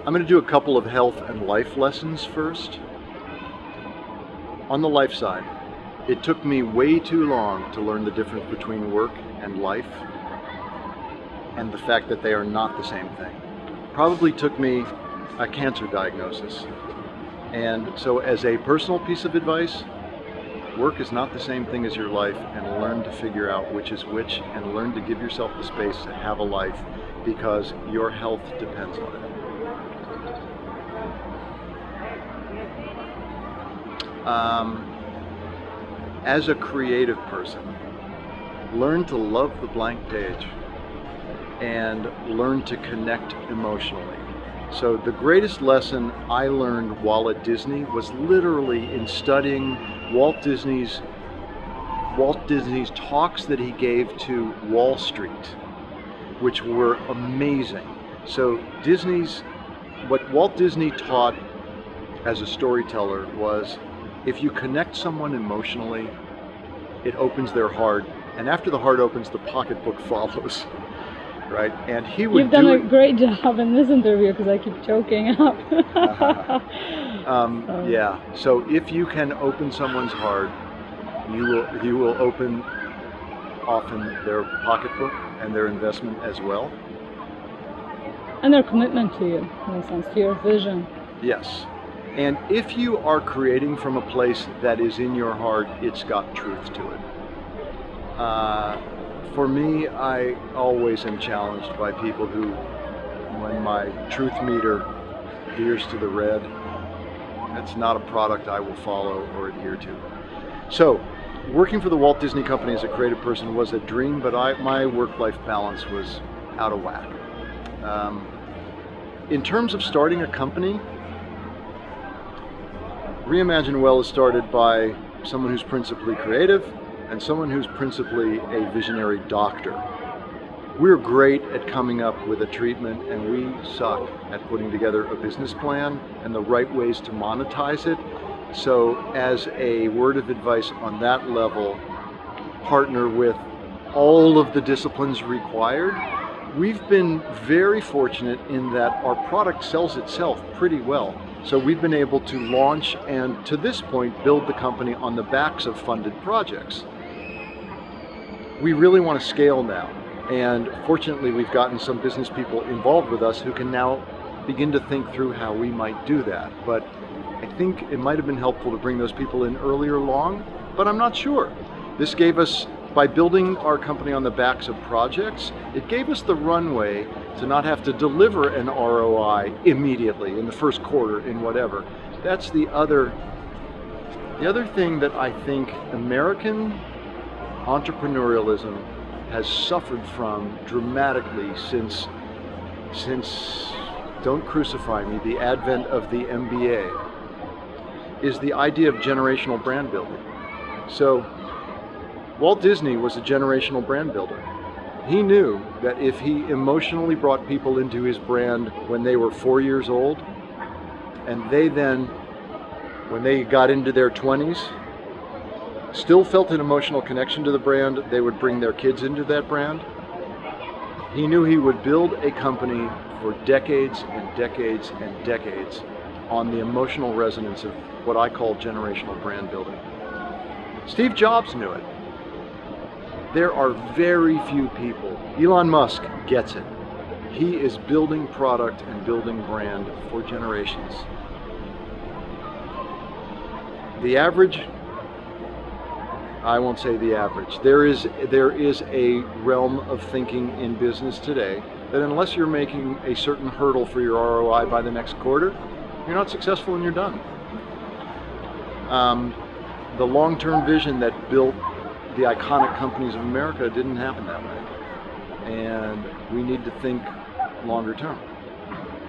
I'm going to do a couple of health and life lessons first. On the life side, it took me way too long to learn the difference between work and life, and the fact that they are not the same thing. Probably took me a cancer diagnosis. And so as a personal piece of advice, work is not the same thing as your life, and learn to figure out which is which, and learn to give yourself the space to have a life, because your health depends on it. As a creative person, learn to love the blank page and learn to connect emotionally. So the greatest lesson I learned while at Disney was literally in studying Walt Disney's talks that he gave to Wall Street, which were amazing. So what Walt Disney taught as a storyteller was, if you connect someone emotionally, it opens their heart, and after the heart opens, the pocketbook follows, right? And he would. You've done a great job in this interview, because I keep choking up. Yeah. So if you can open someone's heart, you will open often their pocketbook and their investment as well. And their commitment to you, in a sense, to your vision. Yes. And if you are creating from a place that is in your heart, it's got truth to it. For me, I always am challenged by people who, when my truth meter veers to the red, that's not a product I will follow or adhere to. So, working for the Walt Disney Company as a creative person was a dream, but my work-life balance was out of whack. In terms of starting a company, Reimagine Well is started by someone who's principally creative and someone who's principally a visionary doctor. We're great at coming up with a treatment, and we suck at putting together a business plan and the right ways to monetize it. So as a word of advice on that level, partner with all of the disciplines required. We've been very fortunate in that our product sells itself pretty well. So we've been able to launch and, to this point, build the company on the backs of funded projects. We really want to scale now, and fortunately we've gotten some business people involved with us who can now begin to think through how we might do that. But I think it might have been helpful to bring those people in earlier along, but I'm not sure. This gave us, by building our company on the backs of projects, it gave us the runway to not have to deliver an ROI immediately in the first quarter in whatever. That's the other thing that I think American entrepreneurialism has suffered from dramatically since, don't crucify me, the advent of the MBA, is the idea of generational brand building. So Walt Disney was a generational brand builder. He knew that if he emotionally brought people into his brand when they were 4 years old, and they then, when they got into their 20s, still felt an emotional connection to the brand, they would bring their kids into that brand. He knew he would build a company for decades and decades and decades on the emotional resonance of what I call generational brand building. Steve Jobs knew it. There are very few people. Elon Musk gets it. He is building product and building brand for generations. The average, I won't say the average. There is a realm of thinking in business today that unless you're making a certain hurdle for your ROI by the next quarter, you're not successful and you're done. The long-term vision that built the iconic companies of America didn't happen that way. And we need to think longer term.